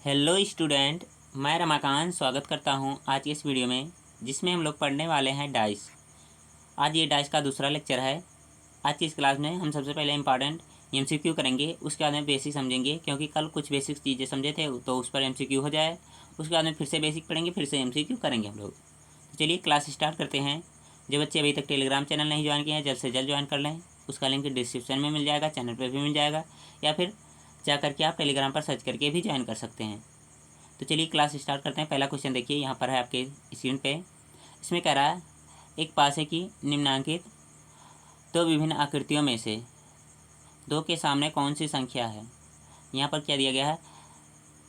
Hello student, मैं रमाकांत स्वागत करता हूं आज की इस वीडियो में, जिसमें हम लोग पढ़ने वाले हैं डाइस। आज ये डाइस का दूसरा लेक्चर है। आज की इस क्लास में हम सबसे पहले इंपॉर्टेंट एमसीक्यू करेंगे, उसके बाद में बेसिक समझेंगे, क्योंकि कल कुछ बेसिक चीज़ें समझे थे तो उस पर एमसीक्यू हो जाए। उसके बाद में फिर से बेसिक पढ़ेंगे, फिर से एमसीक्यू करेंगे हम लोग। तो चलिए क्लास स्टार्ट करते हैं। जो बच्चे अभी तक टेलीग्राम चैनल नहीं ज्वाइन किए हैं, जल्द से जल्द ज्वाइन कर लें। उसका लिंक डिस्क्रिप्शन में मिल जाएगा, चैनल पर भी मिल जाएगा, या फिर जा करके आप टेलीग्राम पर सर्च करके भी ज्वाइन कर सकते हैं। तो चलिए क्लास स्टार्ट करते हैं। पहला क्वेश्चन देखिए, यहाँ पर है आपके स्क्रीन पे। इसमें कह रहा है एक पासे की निम्नांकित दो विभिन्न आकृतियों में से दो के सामने कौन सी संख्या है। यहाँ पर क्या दिया गया है,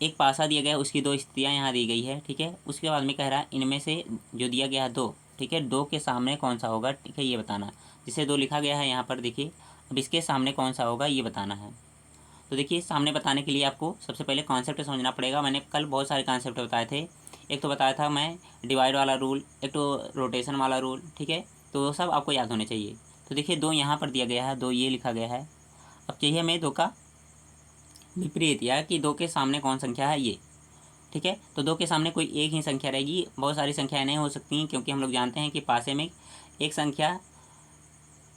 एक पासा दिया गया है, उसकी दो स्थितियाँ यहाँ दी गई है, ठीक है। उसके बाद में कह रहा है इनमें से जो दिया गया है दो, ठीक है, दो के सामने कौन सा होगा, ठीक है, ये बताना। जिसे दो लिखा गया है यहाँ पर देखिए, अब इसके सामने कौन सा होगा ये बताना है। तो देखिए, सामने बताने के लिए आपको सबसे पहले कॉन्सेप्ट समझना पड़ेगा। मैंने कल बहुत सारे कॉन्सेप्ट बताए थे। एक तो बताया था मैं डिवाइड वाला रूल, एक तो रोटेशन वाला रूल, ठीक है। तो वो सब आपको याद होने चाहिए। तो देखिए, दो यहाँ पर दिया गया है, दो ये लिखा गया है। अब चाहिए हमें दो का विपरीत, या कि दो के सामने कौन संख्या है ये, ठीक है। तो दो के सामने कोई एक ही संख्या रहेगी, बहुत सारी संख्याएँ नहीं हो सकती, क्योंकि हम लोग जानते हैं कि पासे में एक संख्या,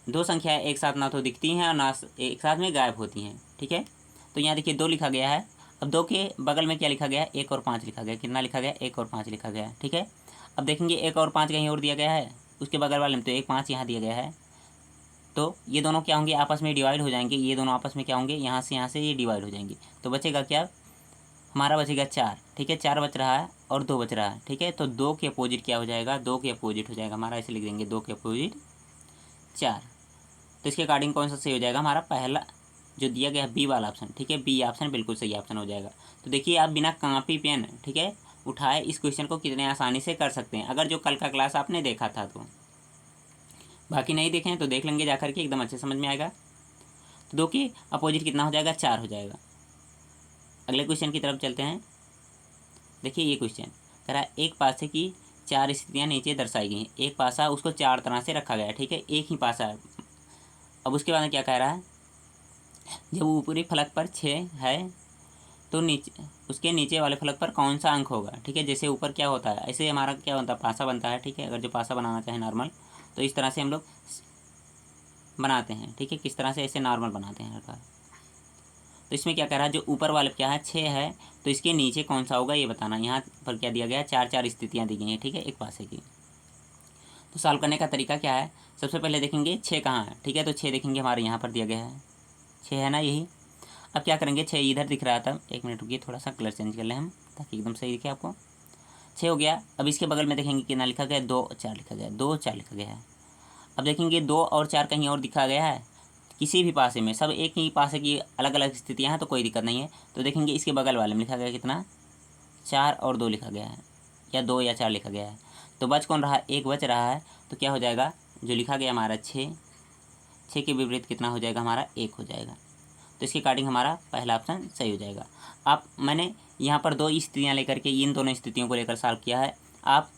दो संख्याएँ एक साथ ना तो दिखती हैं और ना एक साथ में गायब होती हैं, ठीक है। तो यहाँ देखिए दो लिखा गया है। अब दो के बगल में क्या लिखा गया है, एक और पाँच लिखा गया। कितना लिखा गया, एक और पाँच लिखा गया है, ठीक है। अब देखेंगे एक और पाँच कहीं और दिया गया है, उसके बगल वाले में तो एक पाँच यहाँ दिया गया है। तो ये दोनों क्या होंगे, आपस में डिवाइड हो जाएंगे। ये दोनों आपस में क्या होंगे, यहाँ से ये डिवाइड हो जाएंगे। तो बचेगा क्या, हमारा बचेगा चार, ठीक है। चार बच रहा है और दो बच रहा है, ठीक है। तो दो के अपोजिट क्या हो जाएगा, दो के अपोजिट हो जाएगा हमारा, ऐसे लिख देंगे, दो के अपोजिट चार। तो इसके अकॉर्डिंग कौन सा सही हो जाएगा, हमारा पहला जो दिया गया है बी वाला ऑप्शन, ठीक है। बी ऑप्शन बिल्कुल सही ऑप्शन हो जाएगा। तो देखिए, आप बिना कॉपी पेन, ठीक है, उठाए इस क्वेश्चन को कितने आसानी से कर सकते हैं, अगर जो कल का क्लास आपने देखा था तो। बाकी नहीं देखे हैं तो देख लेंगे जाकर के, एकदम अच्छे समझ में आएगा। तो दो के अपोजिट कितना हो जाएगा, चार हो जाएगा। अगले क्वेश्चन की तरफ चलते हैं। देखिए ये क्वेश्चन कह रहा है एक पासे की चार स्थितियाँ नीचे दर्शाई गई हैं। एक पासा, उसको चार तरह से रखा गया है, ठीक है, एक ही पासा है। अब उसके बाद में क्या कह रहा है, जब ऊपरी फलक पर 6 है तो नीचे उसके नीचे वाले फलक पर कौन सा अंक होगा, ठीक है। जैसे ऊपर क्या होता है, ऐसे हमारा क्या होता है, पासा बनता है, ठीक है। अगर जो पासा बनाना चाहे नॉर्मल, तो इस तरह से हम लोग बनाते हैं, ठीक है। किस तरह से, ऐसे नॉर्मल बनाते हैं हल्का। तो इसमें क्या कह रहा है, जो ऊपर वाले क्या है 6 है, तो इसके नीचे कौन सा होगा ये बताना। यहाँ पर क्या दिया गया है, चार चार स्थितियाँ दी गई हैं, ठीक है, एक पासे की। तो सॉल्व करने का तरीका क्या है, सबसे पहले देखेंगे 6 कहाँ है, ठीक है। तो 6 देखेंगे हमारे यहाँ पर दिया गया है, 6 है ना, यही। अब क्या करेंगे, 6 इधर दिख रहा था, एक मिनट रुकिए, थोड़ा सा कलर चेंज कर लें हम, ताकि एकदम सही दिखे आपको। 6 हो गया। अब इसके बगल में देखेंगे कितना लिखा गया, 2 4 लिखा गया, 2 4 लिखा गया है। अब देखेंगे 2 और 4 कहीं और दिखा गया है, किसी भी पासे में, सब एक ही पासे की अलग अलग स्थितियाँ हैं, तो कोई दिक्कत नहीं है। तो देखेंगे इसके बगल वाले में लिखा गया कितना, 4 और 2 लिखा गया है, या 2 या 4 लिखा गया है। तो बच कौन रहा, एक बच रहा है। तो क्या हो जाएगा, जो लिखा गया हमारा 6, 6 के विपरीत कितना हो जाएगा हमारा, 1 हो जाएगा। तो इसके अकॉर्डिंग हमारा पहला ऑप्शन सही हो जाएगा। मैंने यहाँ पर दो स्थितियाँ लेकर के, इन दोनों स्थितियों को लेकर सॉल्व किया है। आप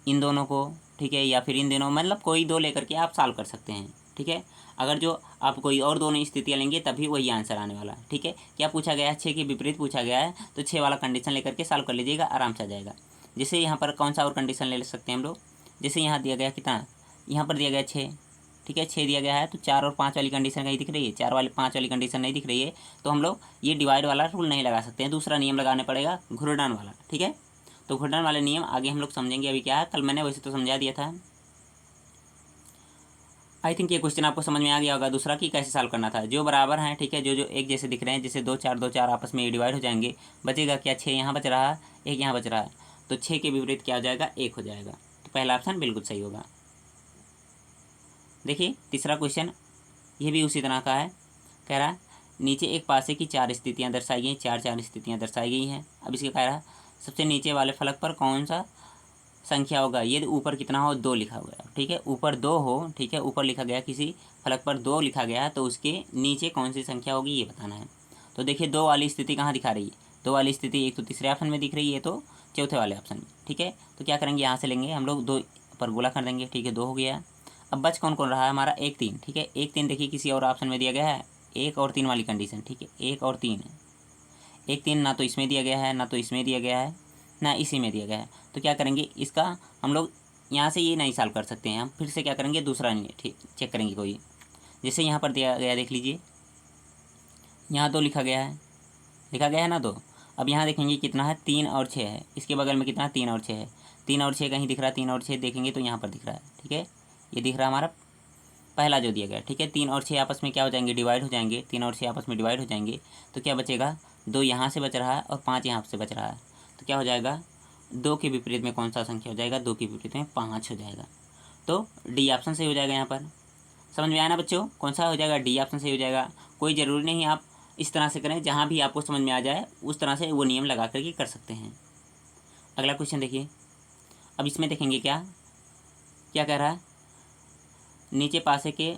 इन दोनों को, ठीक है, या फिर इन दोनों, मतलब कोई दो लेकर के आप सॉल्व कर सकते हैं, ठीक है। अगर जो आप कोई और दोनों स्थितियाँ लेंगे तभी वही आंसर आने वाला, ठीक है। क्या पूछा गया है, 6 के विपरीत पूछा गया है, तो 6 वाला कंडीशन लेकर के सॉल्व कर लीजिएगा, आराम से आ जाएगा। जैसे यहाँ पर कौन सा और कंडीशन ले सकते हैं हम लोग, जैसे यहाँ दिया गया कितना, यहाँ पर दिया गया 6, ठीक है, 6 दिया गया है। तो 4 और 5 वाली कंडीशन कहीं दिख रही है, 4 वाली 5 वाली कंडीशन नहीं दिख रही है, तो हम लोग ये डिवाइड वाला रूल नहीं लगा सकते हैं, दूसरा नियम लगाने पड़ेगा, घुर्णन वाला, ठीक है। तो घुर्णन वाले नियम आगे हम लोग समझेंगे। अभी क्या है, कल मैंने वैसे तो समझा दिया था। आई थिंक ये क्वेश्चन आपको समझ में आ गया होगा। दूसरा कि कैसे सॉल्व करना था, जो बराबर हैं, ठीक है, जो जो एक जैसे दिख रहे हैं, जैसे 2 4 आपस में डिवाइड हो जाएंगे, बचेगा क्या, 6 यहाँ बच रहा है, 1 यहाँ बच रहा है। तो 6 के विपरीत क्या हो जाएगा, 1 हो जाएगा। तो पहला ऑप्शन बिल्कुल सही होगा। देखिए तीसरा क्वेश्चन, ये भी उसी तरह का है। कह रहा है नीचे एक पासे की चार स्थितियाँ दर्शाई गई, चार चार स्थितियाँ दर्शाई गई हैं। अब इसके कह रहा है सबसे नीचे वाले फलक पर कौन सा संख्या होगा, ये ऊपर कितना हो, 2 लिखा हुआ है, ठीक है, ऊपर 2 हो, ठीक है, ऊपर लिखा गया किसी फलक पर 2 लिखा गया है, तो उसके नीचे कौन सी संख्या होगी ये बताना है। तो देखिए 2 वाली स्थिति कहाँ दिखा रही है, 2 वाली स्थिति एक तो तीसरे ऑप्शन में दिख रही है, तो चौथे वाले ऑप्शन में, ठीक है। तो क्या करेंगे, यहाँ से लेंगे हम लोग, 2 पर गोला कर देंगे, ठीक है, 2 हो गया। अब बच कौन कौन रहा है हमारा, 1 3, ठीक है, 1 3 देखिए किसी और ऑप्शन में दिया गया है, 1 और 3 वाली कंडीशन, ठीक है, 1 और 3, 1 3 ना तो इसमें दिया गया है, ना तो इसमें दिया गया है, ना इसी में दिया गया है। तो क्या करेंगे, इसका हम लोग यहाँ से ये नहीं सॉल्व कर सकते हैं, हम फिर से क्या करेंगे, दूसरा नहीं ठीक चेक करेंगे कोई। जैसे यहाँ पर दिया गया, देख लीजिए यहाँ तो लिखा गया है, लिखा गया है ना। तो अब यहाँ देखेंगे कितना है, 3 और 6 है। इसके बगल में कितना, 3 और 6 है। 3 और 6 कहीं दिख रहा है, 3 और 6 देखेंगे तो यहाँ पर दिख रहा है, ठीक है। ये दिख रहा है हमारा पहला जो दिया गया, ठीक है। 3 और 6 आपस में क्या हो जाएंगे, डिवाइड हो जाएंगे। 3 और 6 आपस में डिवाइड हो जाएंगे तो क्या बचेगा, 2 यहाँ से बच रहा है और 5 यहाँ से बच रहा है। तो क्या हो जाएगा, 2 के विपरीत में कौन सा संख्या हो जाएगा, 2 के विपरीत में 5 हो जाएगा। तो डी ऑप्शन सही हो जाएगा। यहाँ पर समझ में आया ना बच्चों, कौन सा हो जाएगा, डी ऑप्शन सही हो जाएगा। कोई ज़रूरी नहीं आप इस तरह से करें, जहाँ भी आपको समझ में आ जाए उस तरह से वो नियम लगा करके कर सकते हैं। अगला क्वेश्चन देखिए। अब इसमें देखेंगे क्या क्या कह रहा है, नीचे पासे के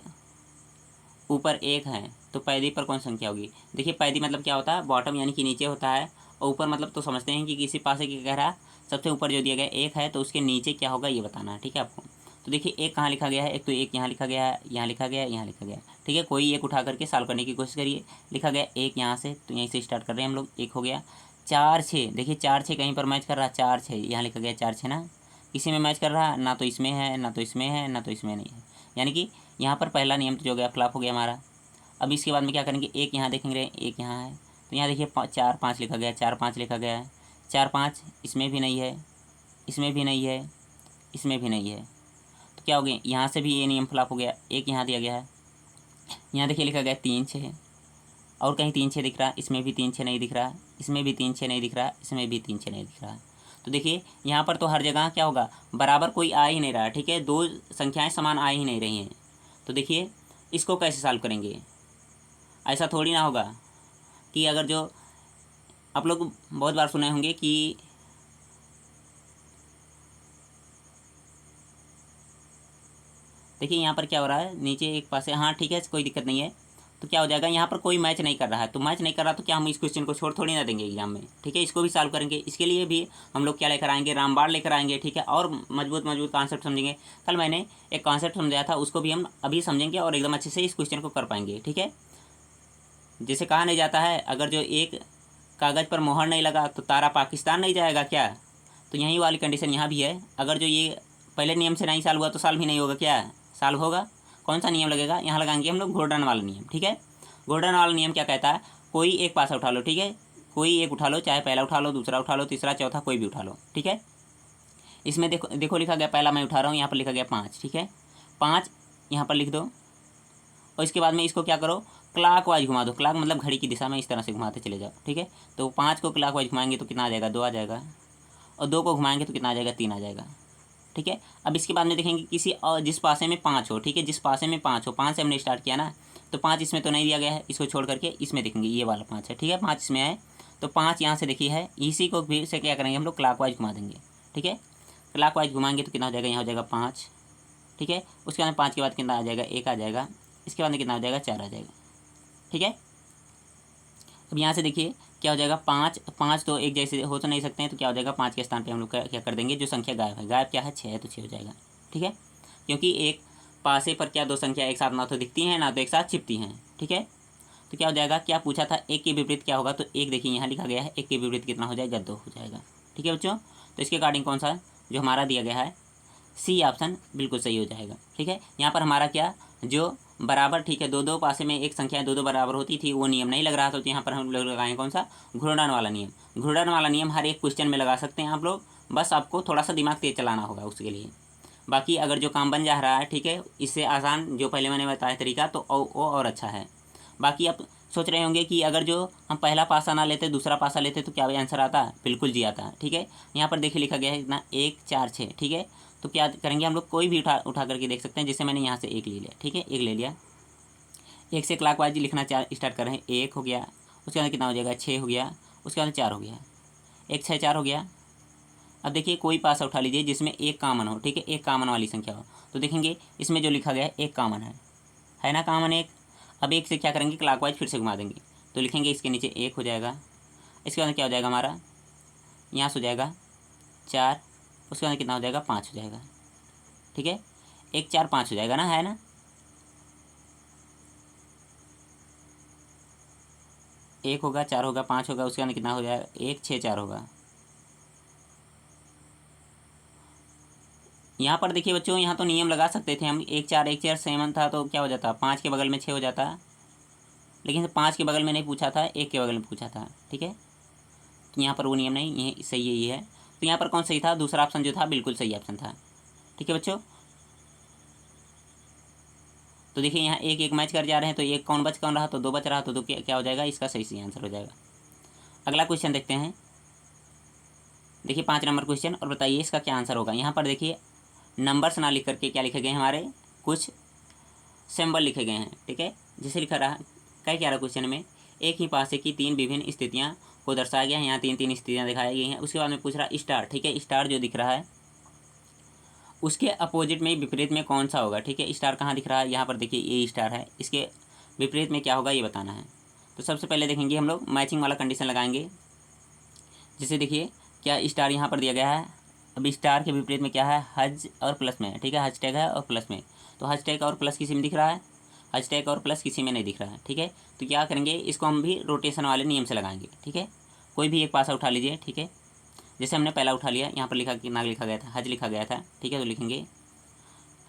ऊपर 1 है तो पैदी पर कौन संख्या होगी। देखिए पैदी मतलब क्या होता है, बॉटम यानी कि नीचे होता है, और ऊपर मतलब तो समझते हैं कि किसी पासे के कह रहा है सबसे ऊपर जो दिया गया 1 है तो उसके नीचे क्या होगा ये बताना है, ठीक है आपको। तो देखिए 1 कहाँ लिखा गया है, एक तो 1 यहाँ लिखा गया है, यहाँ लिखा गया है, यहाँ लिखा गया है, ठीक है। कोई एक उठा करके सॉल्व करने की कोशिश करिए। लिखा गया 1 यहाँ से, तो यहीं से स्टार्ट कर रहे हैं हम लोग। 1 हो गया। 4 6, देखिए 4 6 कहीं पर मैच कर रहा है, 4 6 यहाँ लिखा गया, 4 6 ना किसी में मैच कर रहा है, ना तो इसमें है, ना तो इसमें है, ना तो इसमें नहीं है। यानी कि यहाँ पर पहला नियम तो जो गया फ्लॉप हो गया हमारा। अब इसके बाद में क्या करेंगे, 1 यहाँ देखेंगे, 1 यहाँ है तो यहाँ देखिए 4 5 लिखा गया है, 4 5 लिखा गया है। 4 5 इसमें भी नहीं है, इसमें भी नहीं है, इसमें भी नहीं है। तो क्या हो गया, यहाँ से भी ये नियम फ्लॉप हो गया। 1 यहाँ दिया गया है, यहाँ देखिए लिखा गया 3 6, और कहीं 3 6 दिख रहा है, इसमें भी 3 6 नहीं दिख रहा है, इसमें भी 3 6 नहीं दिख रहा है, इसमें भी 3 6 नहीं दिख रहा है। तो देखिए यहाँ पर तो हर जगह क्या होगा, बराबर कोई आ ही नहीं रहा है, ठीक है। 2 संख्याएँ समान आ ही नहीं रही हैं। तो देखिए इसको कैसे सॉल्व करेंगे, ऐसा थोड़ी ना होगा कि अगर जो आप लोग बहुत बार सुने होंगे कि देखिए यहाँ पर क्या हो रहा है, नीचे एक पासे, हाँ ठीक है कोई दिक्कत नहीं है। तो क्या हो जाएगा, यहाँ पर कोई मैच नहीं कर रहा है, तो मैच नहीं कर रहा तो क्या हम इस क्वेश्चन को छोड़ थोड़ी ना देंगे एग्जाम में, ठीक है। इसको भी सॉल्व करेंगे, इसके लिए भी हम लोग क्या लेकर आएंगे, रामबाण लेकर आएंगे, ठीक है। और मजबूत मजबूत कॉन्सेप्ट समझेंगे। कल मैंने एक कॉन्सेप्ट समझाया था, उसको भी हम अभी समझेंगे और एकदम अच्छे से इस क्वेश्चन को कर पाएंगे, ठीक है। जैसे कहा नहीं जाता है, अगर जो एक कागज़ पर मोहर नहीं लगा तो तारा पाकिस्तान नहीं जाएगा क्या। तो यही वाली कंडीशन यहाँ भी है। अगर जो ये पहले नियम से नहीं सॉल्व हुआ तो सॉल्व ही नहीं होगा क्या, सॉल्व होगा। कौन सा नियम लगेगा, यहाँ लगाएंगे हम लोग घोर्डन वाला नियम, ठीक है। घोर्डन वाला नियम क्या कहता है, कोई एक पासा उठा लो, ठीक है। कोई एक उठा लो, चाहे पहला उठा लो, दूसरा उठा लो, तीसरा चौथा कोई भी उठा लो, ठीक है। इसमें देखो देखो लिखा गया, पहला मैं उठा रहा हूँ, यहाँ पर लिखा गया 5, ठीक है। 5 यहाँ पर लिख दो, और इसके बाद में इसको क्या करो, क्लॉक वाइज घुमा दो। क्लॉक मतलब घड़ी की दिशा में इस तरह से घुमाते चले जाओ, ठीक है। तो 5 को क्लॉक वाइज घुमाएंगे तो कितना आ जाएगा, 2 आ जाएगा, और 2 को घुमाएंगे तो कितना आ जाएगा, 3 आ जाएगा, ठीक है। अब इसके बाद में देखेंगे किसी और जिस पासे में 5 हो, ठीक है, जिस पासे में 5 हो, 5 से हमने स्टार्ट किया ना, तो 5 इसमें तो नहीं दिया गया है, इसको छोड़ करके इसमें देखेंगे ये वाला 5 है, ठीक है। 5 इसमें है तो 5 यहाँ से देखिए है, इसी को फिर से क्या करेंगे हम लोग, क्लॉक वाइज घुमा देंगे, ठीक है। क्लॉक वाइज घुमाएंगे तो कितना हो जाएगा, यहाँ हो जाएगा 5, ठीक है। उसके बाद 5 के बाद कितना आ जाएगा, 1 आ जाएगा। इसके बाद में कितना हो जाएगा, 4 आ जाएगा, ठीक है। अब यहाँ से देखिए क्या हो जाएगा, 5 5 तो एक जैसे हो तो नहीं सकते हैं, तो क्या हो जाएगा, 5 के स्थान पे हम लोग क्या कर देंगे, जो संख्या गायब है, गायब क्या है, 6 है, तो 6 हो जाएगा, ठीक है। क्योंकि एक पासे पर क्या 2 संख्या एक साथ ना तो दिखती हैं ना तो एक साथ छिपती हैं, ठीक है। तो क्या हो जाएगा, क्या पूछा था, 1 के विपरीत क्या होगा, तो 1 देखिए यहाँ लिखा गया है, 1 के विपरीत कितना हो जाएगा, 2 हो जाएगा, ठीक है बच्चों। तो इसके अकॉर्डिंग कौन सा जो हमारा दिया गया है, सी ऑप्शन बिल्कुल सही हो जाएगा, ठीक है। यहाँ पर हमारा क्या जो बराबर, ठीक है, 2 2 पासे में एक संख्या 2 2 बराबर होती थी, वो नियम नहीं लग रहा था, तो यहाँ पर हम लोग लगाएं कौन सा, घूर्णन वाला नियम। घूर्णन वाला नियम हर एक क्वेश्चन में लगा सकते हैं आप लोग, बस आपको थोड़ा सा दिमाग तेज चलाना होगा उसके लिए। बाकी अगर जो काम बन जा रहा है, ठीक है, इससे आसान जो पहले मैंने बताया तरीका, तो वो और अच्छा है। बाकी आप सोच रहे होंगे कि अगर जो हम पहला पासा ना लेते दूसरा पासा लेते तो क्या आंसर आता, बिल्कुल जी आता, ठीक है। यहाँ पर देखिए लिखा गया है इतना 1 4 6, ठीक है। तो क्या करेंगे हम लोग, कोई भी उठा करके देख सकते हैं। जैसे मैंने यहाँ से 1 ले लिया, ठीक है, 1 ले लिया, 1 से क्लॉकवाइज लिखना स्टार्ट कर रहे हैं, 1 हो गया, उसके बाद कितना हो जाएगा, 6 हो गया, उसके बाद 4 हो गया, 1 6 4 हो गया। अब देखिए कोई पासा उठा लीजिए जिसमें एक कॉमन हो, ठीक है, एक कॉमन वाली संख्या हो, तो देखेंगे इसमें जो लिखा गया है एक कॉमन है ना, कॉमन एक। अब 1 से क्या करेंगे, क्लॉकवाइज फिर से घुमा देंगे, तो लिखेंगे इसके नीचे 1 हो जाएगा। इसके बाद क्या हो जाएगा हमारा, यहाँ से हो जाएगा 4, उसके बाद कितना हो जाएगा, 5 हो जाएगा, ठीक है। 1 4 5 हो जाएगा ना, है ना। 1 1 होगा, 4 होगा, 5 होगा, उसके अंदर कितना हो जाएगा 1 6 4 होगा। यहाँ पर देखिए बच्चों, यहाँ तो नियम लगा सकते थे हम, 1 4 सेवन था तो क्या हो जाता, 5 के बगल में 6 हो जाता, लेकिन 5 के बगल में नहीं पूछा था, 1 के बगल में पूछा था। ठीक है, तो यहाँ पर वो नियम नहीं, ये सही है, ये है। तो यहाँ पर कौन सही था, दूसरा ऑप्शन जो था बिल्कुल सही ऑप्शन था। ठीक है बच्चों, तो देखिए यहाँ 1 1 मैच कर जा रहे हैं, तो 1 कौन बच कौन रहा, तो 2 बच रहा, तो क्या हो जाएगा, इसका सही आंसर हो जाएगा। अगला क्वेश्चन देखते हैं। देखिए 5 नंबर क्वेश्चन, और बताइए इसका क्या आंसर होगा। यहाँ पर देखिए नंबर्स ना लिख करके क्या लिखे गए हैं, हमारे कुछ सिंबल लिखे गए हैं। ठीक है, जैसे लिखा रहा क्या रहा क्वेश्चन में, एक ही पासे की 3 विभिन्न स्थितियाँ को दर्शाया गया है। यहाँ 3 स्थितियाँ दिखाई गई हैं। उसके बाद में पूछ रहा स्टार। ठीक है, स्टार जो दिख रहा है उसके अपोजिट में, विपरीत में कौन सा होगा। ठीक है, स्टार कहाँ दिख रहा है, यहाँ पर देखिए ये स्टार है, इसके विपरीत में क्या होगा ये बताना है। तो सबसे पहले देखेंगे हम लोग मैचिंग वाला कंडीशन लगाएंगे। जैसे देखिए क्या स्टार यहाँ पर दिया गया है, अब स्टार के विपरीत में क्या है, हज और प्लस में है। ठीक है, हज टैग है और प्लस में, तो हज टैग और प्लस किसी में दिख रहा है, हज टैग और प्लस किसी में नहीं दिख रहा है। ठीक है, तो क्या करेंगे, इसको हम भी रोटेशन वाले नियम से लगाएंगे। ठीक है, कोई भी एक पासा उठा लीजिए। ठीक है, जैसे हमने पहला उठा लिया, यहाँ पर कितना लिखा गया था, हज लिखा गया था। ठीक है, तो लिखेंगे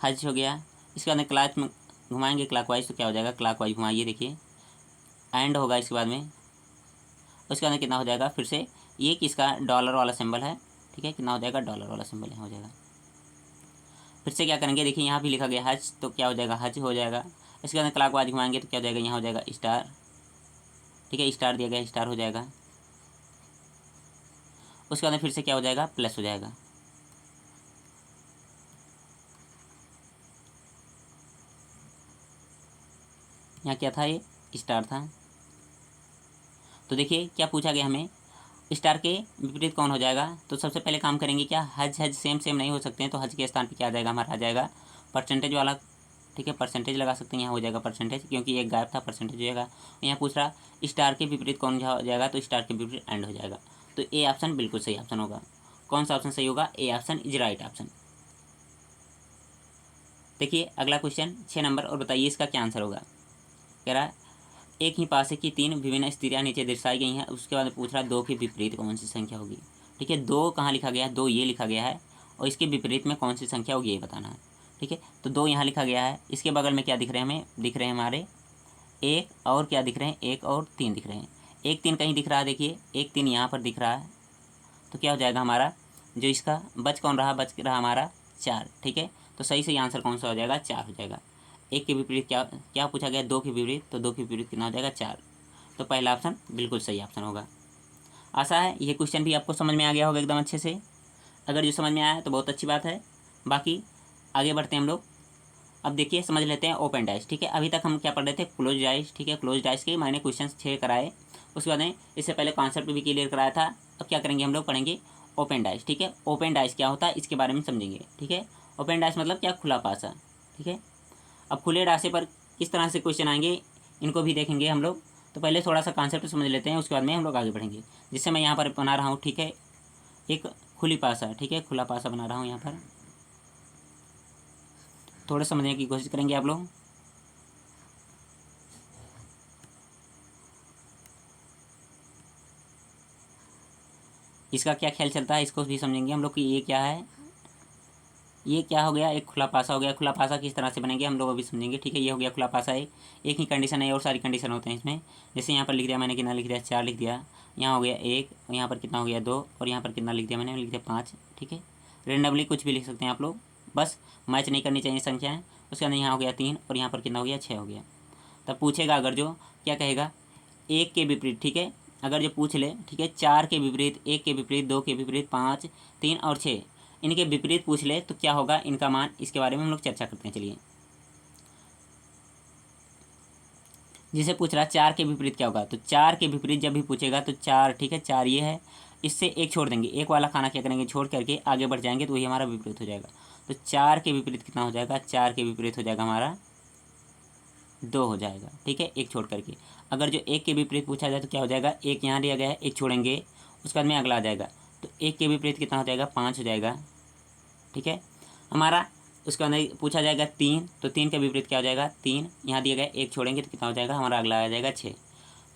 हज हो गया। इसके बाद में क्लॉक में घुमाएंगे क्लॉकवाइज, तो क्या हो जाएगा, क्लॉकवाइज घुमाइए, देखिए एंड होगा इसके बाद में। उसके बाद कितना हो जाएगा, फिर से ये किसका डॉलर वाला सिंबल है। ठीक है, कितना हो जाएगा, डॉलर वाला सिंबल यहाँ हो जाएगा। फिर से क्या करेंगे, देखिए यहाँ भी लिखा गया हज, तो क्या हो जाएगा, हज हो जाएगा। इसके बाद क्लॉकवाइज घुमाएंगे तो क्या हो जाएगा, यहाँ हो जाएगा स्टार। ठीक है, स्टार दिया गया, स्टार हो जाएगा। उसके बाद फिर से क्या हो जाएगा, प्लस हो जाएगा। यहाँ क्या था, ये स्टार था। तो देखिए क्या पूछा गया हमें, स्टार के विपरीत कौन हो जाएगा। तो सबसे पहले काम करेंगे क्या, हज हज सेम सेम नहीं हो सकते हैं, तो हज के स्थान पे क्या आ जाएगा, हमारा आ जाएगा परसेंटेज वाला। ठीक है, परसेंटेज लगा सकते हैं, यहाँ हो जाएगा परसेंटेज, क्योंकि एक गायब था, परसेंटेज हो जाएगा। यहाँ पूछ रहा स्टार के विपरीत कौन हो जाएगा, तो स्टार के विपरीत एंड हो जाएगा। तो ए ऑप्शन बिल्कुल सही ऑप्शन होगा। कौन सा ऑप्शन सही होगा, A option is right option. देखिए अगला क्वेश्चन 6 नंबर, और बताइए इसका क्या आंसर होगा। कह रहा है एक ही पासे की 3 विभिन्न स्थितियाँ नीचे दर्शाई गई हैं। उसके बाद पूछ रहा है 2 के विपरीत कौन सी संख्या होगी। ठीक है, 2 कहाँ लिखा गया है, 2 ये लिखा गया है, और इसके विपरीत में कौन सी संख्या होगी ये बताना है। ठीक है, तो 2 यहाँ लिखा गया है, इसके बगल में क्या दिख रहे हैं, हमें दिख रहे हैं हमारे 1 और क्या दिख रहे हैं, 1 और 3 दिख रहे हैं। 1 3 कहीं दिख रहा है, देखिए 1 3 यहाँ पर दिख रहा है, तो क्या हो जाएगा हमारा, जो इसका बच कौन रहा, बच रहा हमारा 4। ठीक है, तो सही आंसर कौन सा हो जाएगा, 4 हो जाएगा। 1 के विपरीत क्या क्या पूछा गया, 2 के विपरीत, तो 2 के विपरीत कितना हो जाएगा, 4। तो पहला ऑप्शन बिल्कुल सही ऑप्शन होगा। आशा है ये क्वेश्चन भी आपको समझ में आ गया होगा एकदम अच्छे से। अगर जो समझ में आया तो बहुत अच्छी बात है। बाकी आगे बढ़ते हैं हम लोग। अब देखिए समझ लेते हैं ओपन डाइस। ठीक है, अभी तक हम क्या पढ़ रहे थे, क्लोज डाइस। ठीक है, क्लोज डाइस के मैंने क्वेश्चन 6 कराए, उसके बाद में इससे पहले कॉन्सेप्ट भी क्लियर कराया था। अब क्या करेंगे हम लोग, पढ़ेंगे ओपन डाइस। ठीक है, ओपन डाइस क्या होता है इसके बारे में समझेंगे। ठीक है, ओपन डाइस मतलब क्या, खुला पासा। ठीक है, अब खुले रास्ते पर किस तरह से क्वेश्चन आएंगे इनको भी देखेंगे हम लोग। तो पहले थोड़ा सा कॉन्सेप्ट समझ लेते हैं, उसके बाद में हम लोग आगे बढ़ेंगे। जिससे मैं यहाँ पर बना रहा हूँ, ठीक है, एक खुली पासा। ठीक है, खुला पासा बना रहा हूँ यहाँ पर, थोड़ा समझने की कोशिश करेंगे आप लोग। इसका क्या ख्याल चलता है इसको भी समझेंगे हम लोग कि ये क्या है, ये क्या हो गया, एक खुला पासा हो गया। खुला पासा किस तरह से बनेंगे हम लोग अभी समझेंगे। ठीक है, ये हो गया खुला पासा। एक ही कंडीशन है और सारी कंडीशन होते हैं इसमें। जैसे यहाँ पर लिख दिया मैंने, कितना लिख दिया, 4 लिख दिया। यहाँ हो गया 1, और यहाँ पर कितना हो गया 2, और यहाँ पर कितना लिख दिया मैंने, लिख दिया 5। ठीक है, रेंडमली कुछ भी लिख सकते हैं आप लोग, बस मैच नहीं करनी चाहिए संख्याएँ। उसके अंदर यहाँ हो गया 3, और यहाँ पर कितना हो गया 6 हो गया। तब पूछेगा अगर जो क्या कहेगा, 1 के विपरीत। ठीक है, अगर जो पूछ ले, ठीक है, 4 के विपरीत, 1 के विपरीत, 2 के विपरीत, 5 3 और 6 इनके विपरीत पूछ ले तो क्या होगा इनका मान, इसके बारे में हम लोग चर्चा करते हैं। चलिए, जिसे पूछ रहा है 4 के विपरीत क्या होगा, तो 4 के विपरीत जब भी पूछेगा तो 4, ठीक है, 4 ये है, इससे एक छोड़ देंगे, एक वाला खाना क्या करेंगे, छोड़ करके आगे बढ़ जाएंगे तो वही हमारा विपरीत हो जाएगा। तो 4 के विपरीत कितना हो जाएगा, 4 के विपरीत हो जाएगा हमारा 2 हो जाएगा। ठीक है, एक छोड़ करके। अगर जो 1 के विपरीत पूछा जाए तो क्या हो जाएगा, एक यहाँ दिया गया है, एक छोड़ेंगे, उसके बाद में अगला आ जाएगा, तो 1 के विपरीत कितना हो जाएगा, 5 हो जाएगा। ठीक है, हमारा उसके अंदर पूछा जाएगा 3, तो 3 का विपरीत क्या हो जाएगा, 3 यहाँ दिया गया, एक छोड़ेंगे तो कितना हो जाएगा, हमारा अगला आ जाएगा 6।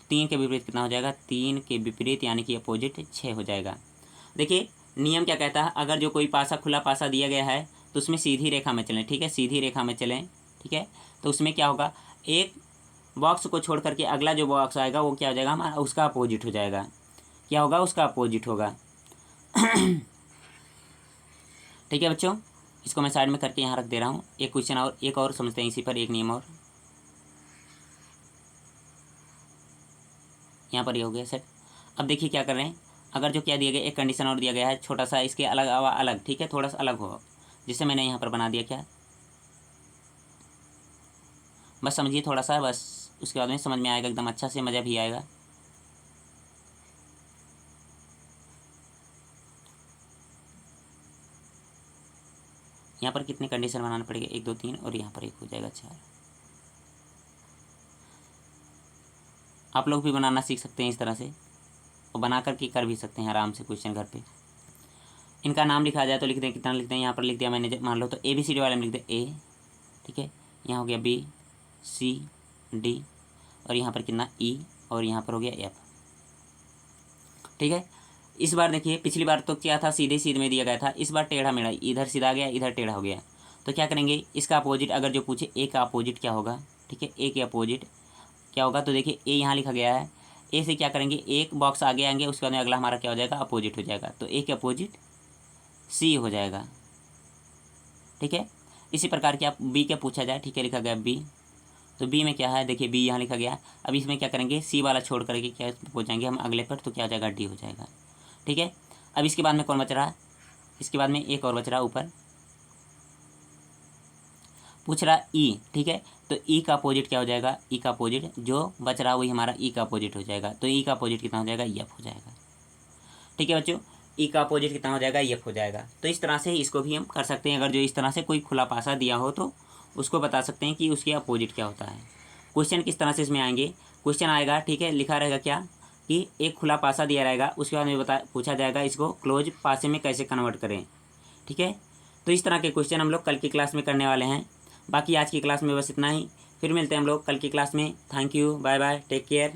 तो 3 के विपरीत कितना हो जाएगा, 3 के विपरीत यानी कि अपोजिट 6 हो जाएगा। देखिए नियम क्या कहता है, अगर जो कोई पासा खुला पासा दिया गया है तो उसमें सीधी रेखा में चलें, ठीक है, सीधी रेखा में चलें, ठीक है। तो उसमें क्या होगा, एक बॉक्स को छोड़ करके अगला जो बॉक्स आएगा वो क्या हो जाएगा हमारा, उसका अपोजिट हो जाएगा। क्या होगा, उसका अपोजिट होगा। ठीक है बच्चों, इसको मैं साइड में करके यहाँ रख दे रहा हूँ। एक क्वेश्चन और, एक और समझते हैं इसी पर, एक नियम और। यहाँ पर ये हो गया सेट। अब देखिए क्या कर रहे हैं, अगर जो क्या दिया गया, एक कंडीशन और दिया गया है छोटा सा, इसके अलग अलग, ठीक है, थोड़ा सा अलग हो, जिसे मैंने यहाँ पर बना दिया क्या, बस समझिए थोड़ा सा, बस उसके बाद में समझ में आएगा एकदम अच्छा से, मज़ा भी आएगा। यहाँ पर कितने कंडीशन बनाने पड़ेंगे, 1 2 3, और यहाँ पर एक हो जाएगा 4। आप लोग भी बनाना सीख सकते हैं इस तरह से, और बना करके कर भी सकते हैं आराम से क्वेश्चन घर पे। इनका नाम लिखा जाए तो लिख दें, कितना लिखते हैं, यहाँ पर लिख दिया मैंने, मान लो तो ABCD वाले में लिख दे A, ठीक है, यहाँ हो गया B C D, और यहाँ पर कितना E, और यहाँ पर हो गया F, ठीक है। इस बार देखिए पिछली बार तो क्या था, सीधे सीधे में दिया गया था, इस बार टेढ़ा मेढ़ा, इधर सीधा गया इधर टेढ़ा हो गया। तो क्या करेंगे, इसका अपोजिट अगर जो पूछे A का अपोजिट क्या होगा, ठीक है, A के अपोजिट क्या होगा, तो देखिए A यहाँ लिखा गया है, A से क्या करेंगे, एक बॉक्स आगे आएंगे, उसके बाद में अगला हमारा क्या हो जाएगा, अपोजिट हो जाएगा, तो A के अपोजिट C हो जाएगा, ठीक है। इसी प्रकार के आप B क्या पूछा जाए, ठीक है, लिखा गया B, तो B में क्या है, देखिए B यहाँ लिखा गया। अब इसमें क्या करेंगे, C वाला छोड़ करके क्या पहुँचाएंगे हम अगले पर, तो क्या हो जाएगा, D हो जाएगा, ठीक है। अब इसके बाद में कौन बच रहा है, इसके बाद में एक और बच रहा है, ऊपर पूछ रहा E, ठीक है, तो E का अपोजिट क्या हो जाएगा, E का अपोजिट जो बच रहा है वही हमारा E का अपोजिट हो जाएगा, तो E का अपोजिट कितना हो जाएगा, F हो जाएगा, ठीक है बच्चों। E का अपोजिट कितना हो जाएगा, F हो जाएगा। तो इस तरह से इसको भी हम कर सकते हैं, अगर जो इस तरह से कोई खुला पासा दिया हो तो उसको बता सकते हैं कि उसके अपोजिट क्या होता है। क्वेश्चन किस तरह से इसमें आएंगे, क्वेश्चन आएगा, ठीक है, लिखा रहेगा क्या कि एक खुला पासा दिया रहेगा, उसके बाद में पूछा जाएगा इसको क्लोज पासे में कैसे कन्वर्ट करें, ठीक है। तो इस तरह के क्वेश्चन हम लोग कल की क्लास में करने वाले हैं। बाकी आज की क्लास में बस इतना ही, फिर मिलते हैं हम लोग कल की क्लास में। Thank you, bye bye, take care.